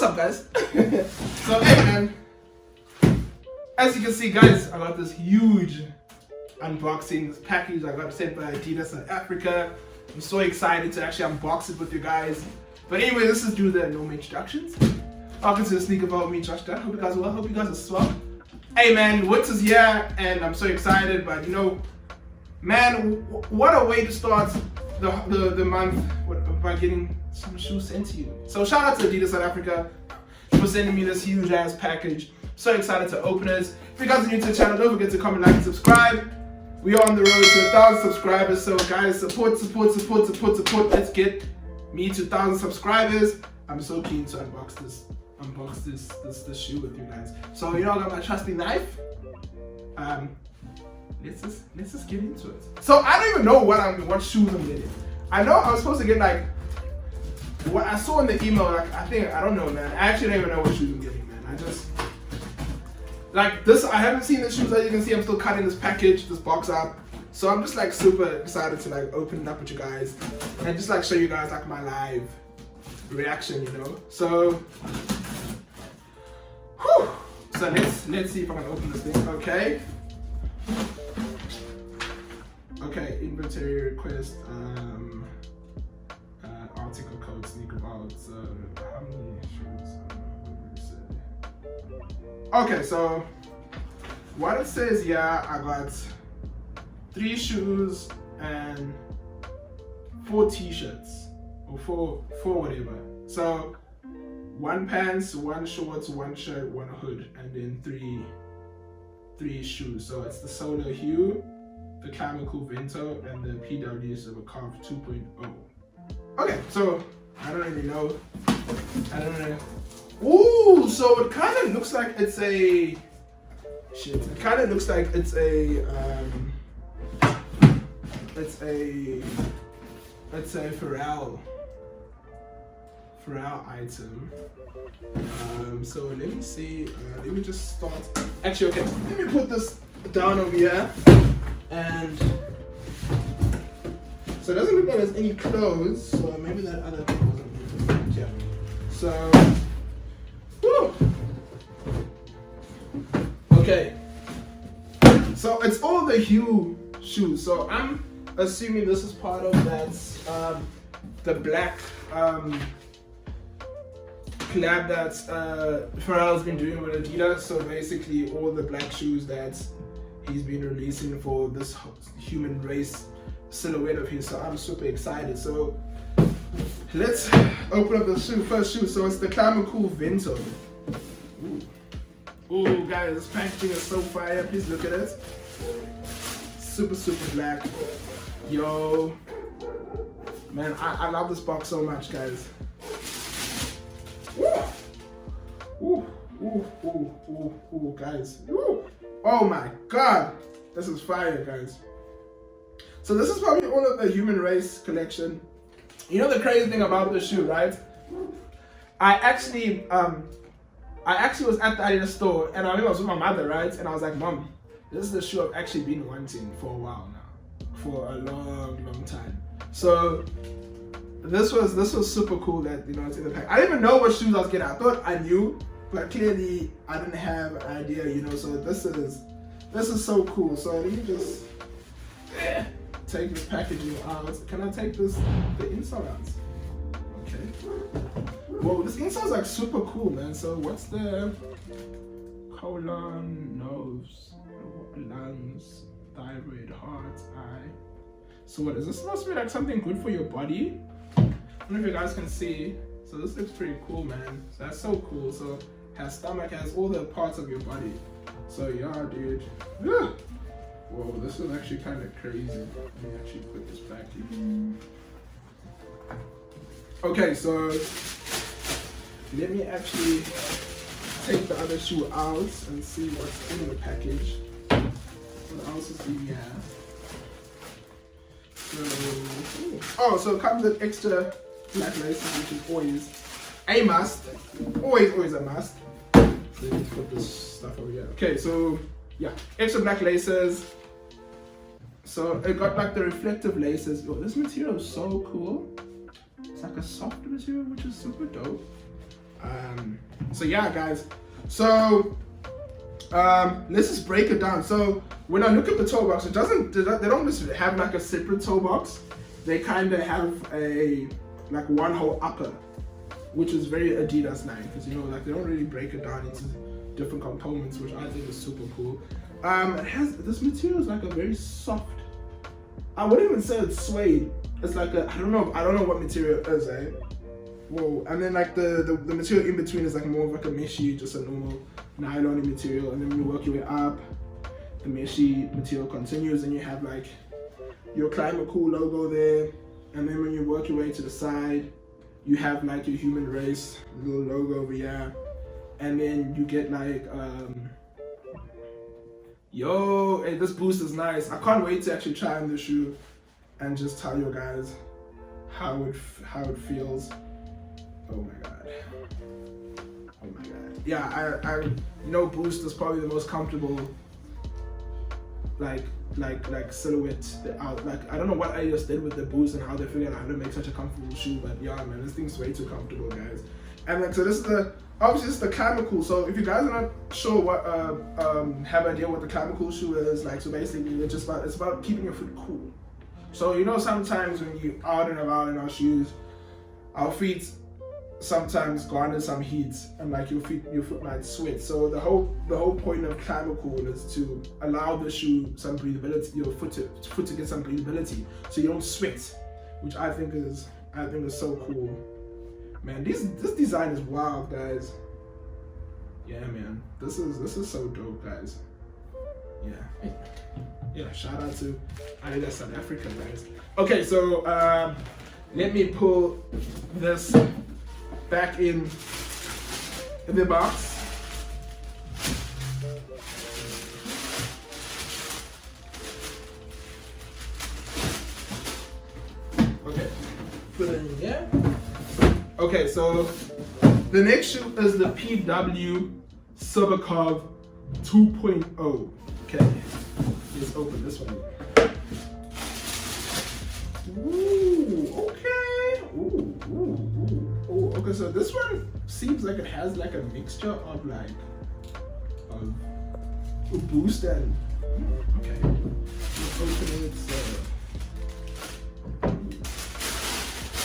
what's up, guys? So, hey, man. As you can see, guys, I got this huge unboxing package I got sent by Adidas South Africa. I'm so excited to actually unbox it with you guys. But anyway, let's just do the normal introductions. Welcome to the Sneaker Vault with me, Josh Dunn. Hope you guys are well. Hope you guys are swell. Hey, man, winter's here, and I'm so excited. But you know, man, what a way to start the month by getting some shoes sent to you. So shout out to Adidas South Africa for sending me this huge ass package. So excited to open it. If you guys are new to the channel, don't forget to comment, like, and subscribe. We are on the road to 1,000 subscribers. So guys, support. Let's get me to 1,000 subscribers. I'm so keen to unbox this shoe with you guys. So you know, I got my trusty knife. Let's just get into it. So I don't even know what shoes I'm getting. I know I was supposed to get like what I saw in the email. Like I don't know, man. I actually don't even know what shoes I'm getting, man. I just like this. I haven't seen the shoes. As you can see, I'm still cutting this box up. So I'm just like super excited to like open it up with you guys and just like show you guys like my live reaction, you know. So, whew. So let's see if I can open this thing. Okay, inventory request, article code, Sneaker Vault. So how many shoes? Okay, so what it says, yeah, I got 3 shoes and 4 t-shirts or four whatever. So 1 pants, 1 shorts, 1 shirt, 1 hood, and then 3 shoes. So it's the Solar Hue, the Climacool Vento, and the PW Silver Carve 2.0. Okay, so I don't really know. Ooh, so it kind of looks like it's a shit. It kind of looks like it's a Pharrell item. So let me see. Let me just start. Actually, okay. Let me put this down over here. And so it doesn't look like there's any clothes. So maybe that other thing wasn't. Yeah. So. Woo. Okay. So it's all the Hue shoes. So I'm assuming this is part of that the black collab that Pharrell's been doing with Adidas. So basically all the black shoes that he's been releasing for this human race silhouette of his. So I'm super excited. So let's open up the first shoe. So it's the Climacool Vento. Ooh, guys, this packaging is so fire. Please look at it. Super black. Yo, man, I love this box so much, guys. Ooh, guys. Ooh. Oh my god, this is fire, guys. So this is probably all of the human race collection. You know the crazy thing about this shoe, right? I actually was at the Adidas store, and I remember I was with my mother, right? And I was like, Mom, this is the shoe I've actually been wanting for a while now. For a long time. So this was super cool that, you know, it's in the pack. I didn't even know what shoes I was getting. I thought I knew, but clearly I didn't have an idea, you know. So this is so cool. So let me just take this packaging out. Can I take the inside out? Okay. Whoa, this inside is like super cool, man. So what's the colon, nose, lungs, thyroid, heart, eye. So what is this supposed to be, like something good for your body? I don't know if you guys can see. So this looks pretty cool, man. So that's so cool. So has stomach, has all the parts of your body. So yeah, dude. Whoa, this is actually kind of crazy. Let me actually put this back here. Okay, so let me actually take the other shoe out and see what's in the package. What else is in here? So it comes with extra black laces, which is always a must. Always a must. Let me put this stuff over here. Okay, so yeah, extra black laces. So it got like the reflective laces. Yo, this material is so cool. It's like a soft material, which is super dope. So yeah, guys. So let's just break it down. So when I look at the toe box, they don't just have like a separate toe box. They kind of have a like one whole upper, which is very Adidas like, because you know, like they don't really break it down into different components, which I think is super cool. It has this material is like a very soft. I wouldn't even say it's suede. It's like I don't know what material it is, eh? Whoa, and then like the material in between is like more of like a meshy, just a normal nylon material, and then when you work your way up, the meshy material continues, and you have like your Climacool logo there, and then when you work your way to the side, you have like your human race little logo over here, and then you get like yo, hey, this boost is nice. I can't wait to actually try on the shoe and just tell you guys how it feels. Oh my god. Oh my god. Yeah, I you know, Boost is probably the most comfortable like silhouette out. Like I don't know what Adidas did with the Boost and how they figured out how to make such a comfortable shoe, but yeah, man, this thing's way too comfortable, guys. And like, so this is obviously this is the Climacool. So if you guys are not sure what have an idea what the Climacool shoe is, like, so basically it's about keeping your foot cool. So you know, sometimes when you out and about in our shoes, our feet sometimes garner some heat, and like your foot might sweat. So the whole point of Climacool is to allow the shoe some breathability, your foot to get some breathability, so you don't sweat, which I think is so cool. Man, this design is wild, guys. Yeah, man, this is so dope, guys. Yeah, shout out to Adidas South Africa, guys. Okay, so let me pull this back in the box. Okay, put it in here. Okay, so the next shoe is the PW Supercov 2.0. Okay, let's open this one. Ooh, okay. Ooh. Okay, so this one seems like it has like a mixture of like Boost and okay. Let's open it.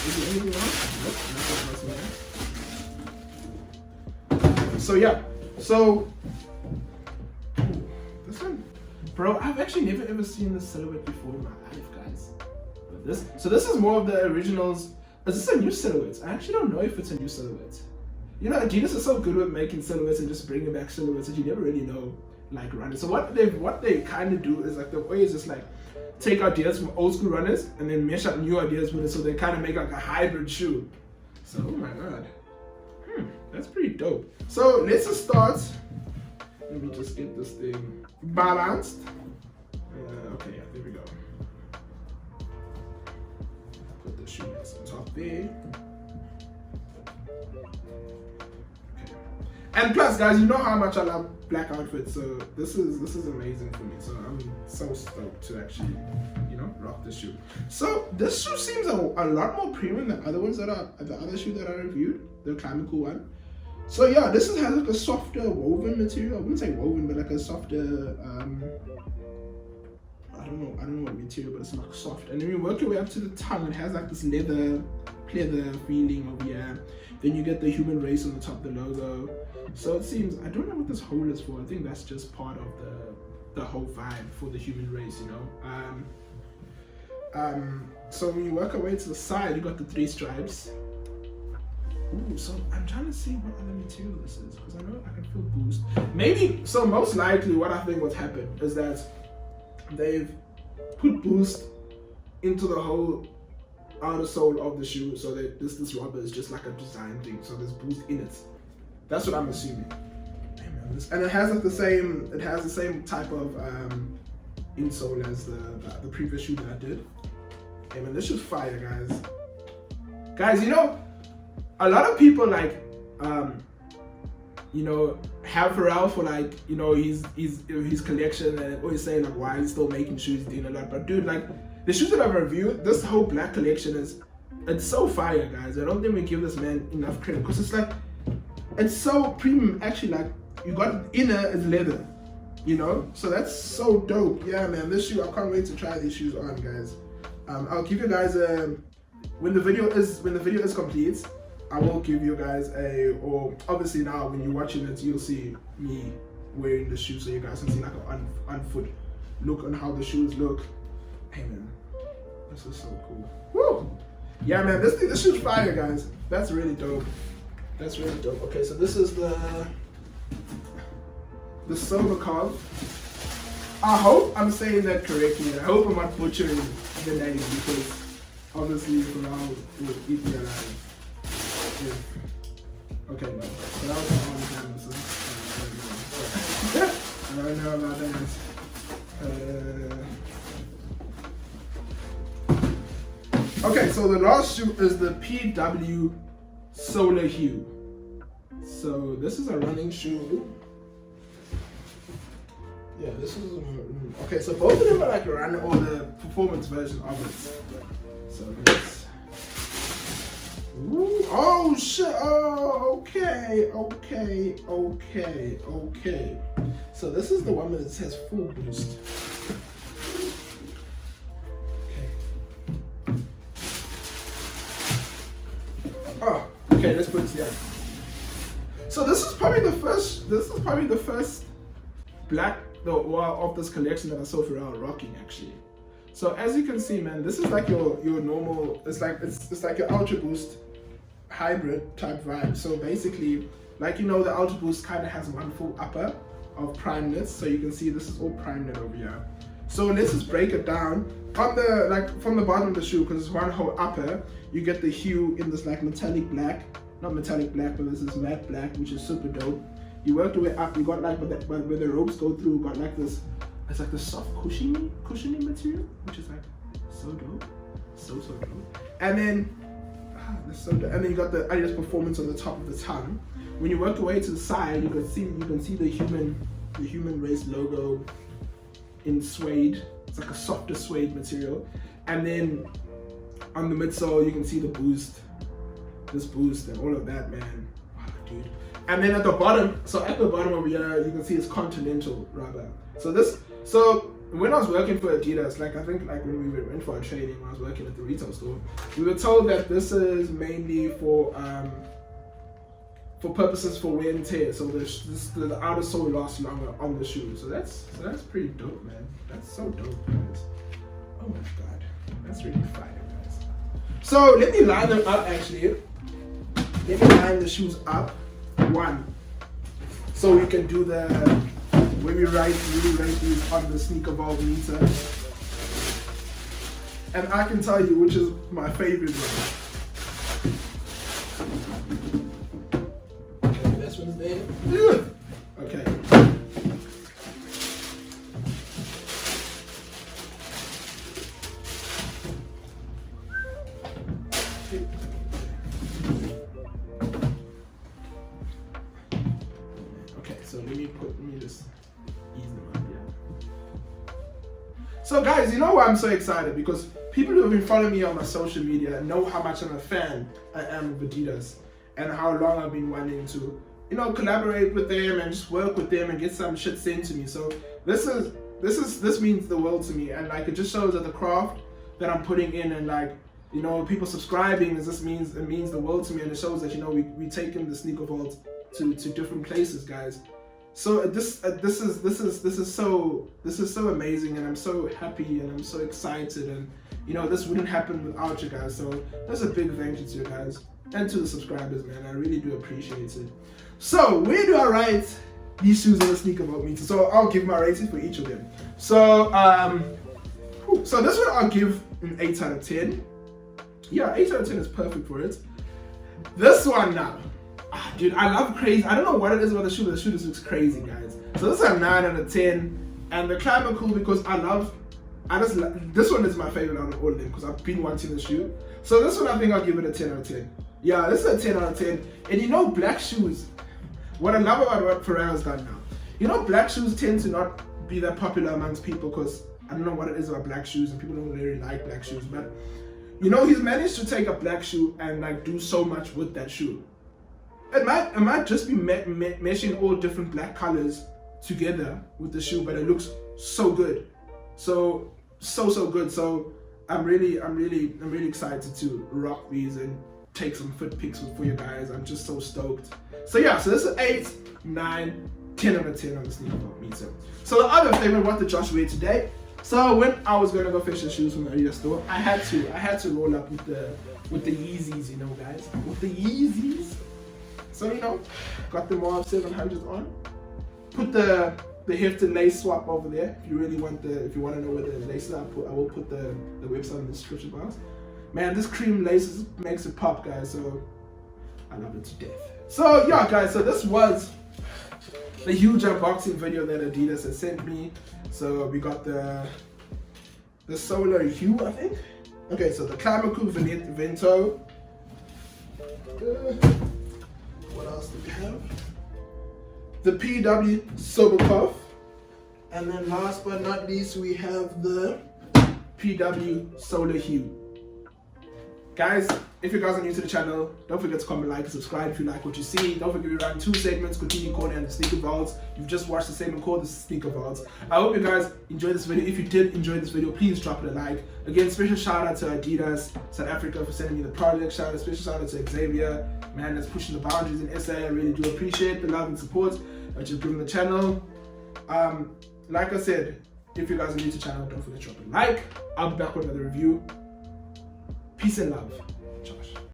Is there anything else? Nope, nothing else in there. So yeah, so this one, bro, I've actually never ever seen this silhouette before in my life, guys. But this is more of the originals. Is this a new silhouette? I actually don't know if it's a new silhouette. You know, Adidas is so good with making silhouettes and just bringing back silhouettes that you never really know, like, running. So what they kind of do is like, the way is just like take ideas from old school runners and then mesh up new ideas with it, so they kind of make like a hybrid shoe. So oh my god, that's pretty dope. So let's just start. Let me just get this thing balanced. Okay, yeah, there we go. Put the shoe on top there. Okay. And plus, guys, you know how much I love black outfits, so this is amazing for me. So I'm so stoked to actually, you know, rock this shoe. So this shoe seems a lot more premium than other ones the other shoe that I reviewed, the Climacool one. So yeah, this has like a softer woven material. I wouldn't say woven, but like a softer I don't know what material, but it's like soft. And then you work your way up to the tongue, it has like this leather feeling over here. Then you get the human race on the top of the logo. So it seems, I don't know what this hole is for. I think that's just part of the whole vibe for the human race, you know. So when you work your way to the side, you got the 3 stripes. Ooh, so I'm trying to see what other material this is, because I know I can feel Boost. Maybe, so most likely what I think what's happened is that they've put Boost into the whole outer sole of the shoe, so that this rubber is just like a design thing, so there's Boost in it. That's what I'm assuming. And it has like the same type of insole as the previous shoe that I did. Hey man, this shoe's fire, guys. Guys, you know, a lot of people like, you know, have Pharrell for like, you know, his collection, and always saying like, why he's still making shoes, doing a lot. But dude, like, the shoes that I've reviewed, this whole black collection it's so fire, guys. I don't think we give this man enough credit, because it's like, it's so premium actually. Like you got inner is leather, you know, so that's so dope. Yeah, man, this shoe, I can't wait to try these shoes on, guys. I'll give you guys when the video is complete, I will give you guys or obviously now when you're watching it, you'll see me wearing the shoe, so you guys can see like an on foot look on how the shoes look. Hey man, this is so cool. Woo! Yeah, man, this shoe's fire, guys. That's really dope. That's really dope. Okay, so this is the Solar Hue. I hope I'm saying that correctly. I hope I'm not butchering the name, because obviously for now it would eat me alive. Yeah. Okay, no. So that was the only time, so I don't know about that. Okay, so the last shoe is the PW Solar Hue. So this is a running shoe. Yeah, this is okay. So both of them are like a run or the performance version of it. So let's. Ooh, oh shit! Oh, okay. So this is the one that says full boost. Oh, okay, let's put it together. So this is probably the first black of this collection that I saw Pharrell rocking actually. So as you can see, man, this is like your normal, it's like your Ultra Boost hybrid type vibe. So basically, like, you know, the Ultra Boost kind of has one full upper of prime knits, so you can see this is all prime knit over here. So let's just break it down. On the, like, from the bottom of the shoe, because it's one whole upper, you get the hue in this like metallic black, not metallic black, but this is matte black, which is super dope. You work your way up, you got like where the ropes go through, got like this, it's like the soft cushiony material, which is like so dope, so dope. And then and then you got the Adidas Performance on the top of the tongue. When you work your way to the side, you can see the human race logo in suede. It's like a softer suede material. And then on the midsole, you can see the boost, this boost and all of that, man. Wow, dude. And then at the bottom over here, you can see it's Continental rubber. So when I was working for Adidas, like I think like when we went for our training, when I was working at the retail store, we were told that this is mainly for purposes for wear and tear. So the outer sole lasts longer on the shoe. So that's pretty dope, man. That's so dope, guys. Oh my god, that's really fire, guys. So let me line them up actually. Let me line the shoes up. One, so we can do the when we rate these on the Sneaker Vault meter, and I can tell you which is my favorite one. Okay, this one's there. Okay. So let me just ease them up, yeah. So guys, you know why I'm so excited? Because people who have been following me on my social media know how much I'm a fan I am of Adidas, and how long I've been wanting to, you know, collaborate with them and just work with them and get some shit sent to me. So this means the world to me, and like it just shows that the craft that I'm putting in, and like, you know, people subscribing, it means the world to me, and it shows that, you know, we taking the Sneaker Vault to different places, guys. So this is so amazing, and I'm so happy and I'm so excited, and you know, this wouldn't happen without you guys. So there's a big thank you to you guys and to the subscribers, man. I really do appreciate it. So where do I rate these shoes on the Sneaker Vault meter? So I'll give my rating for each of them. So so this one I'll give an 8 out of 10. Yeah, 8 out of 10 is perfect for it. This one now. Dude, I love crazy. I don't know what it is about the shoe, but the shoe just looks crazy, guys. So this is a 9 out of 10. And the Climacool, because this one is my favorite out of all of them, because I've been wanting the shoe. So this one, I think I'll give it a 10 out of 10. Yeah, this is a 10 out of 10. And you know, black shoes, what I love about what Pharrell's done now, you know, black shoes tend to not be that popular amongst people, because I don't know what it is about black shoes, and people don't really like black shoes. But, you know, he's managed to take a black shoe and like do so much with that shoe. it might just be meshing all different black colors together with the shoe, but it looks so good, so good. So I'm really excited to rock these and take some fit pics for you guys. I'm just so stoked. So yeah, so this is 8, 9, 10 out of 10 on the sneaker vault meter. So the other thing, what did Josh wear today? So when I was gonna go fetch the shoes from the Adidas store, I had to roll up with the Yeezys, you know, guys, with the Yeezys. So you know, got them all 700s on. Put the hefted lace swap over there. If you really want if you want to know where the laces are, I will put the website in the description box. Man, this cream lace makes it pop, guys. So I love it to death. So yeah, guys. So this was the huge unboxing video that Adidas has sent me. So we got the Solar Hue, I think. Okay, so the Climacool Vento. What else do we have? The PW Sober Puff. And then last but not least, we have the PW Solar Hue. Guys, if you guys are new to the channel, don't forget to comment, like, and subscribe if you like what you see. Don't forget we run 2 segments, Continue Corner and the Sneaker Vaults. You've just watched the segment called the Sneaker Vaults. I hope you guys enjoyed this video. If you did enjoy this video, please drop it a like. Again, special shout out to Adidas South Africa for sending me the project. Special shout out to Xavier, man, that's pushing the boundaries in SA. I really do appreciate the love and support that you've given the channel. Like I said, if you guys are new to the channel, don't forget to drop a like. I'll be back with another review. Peace and love.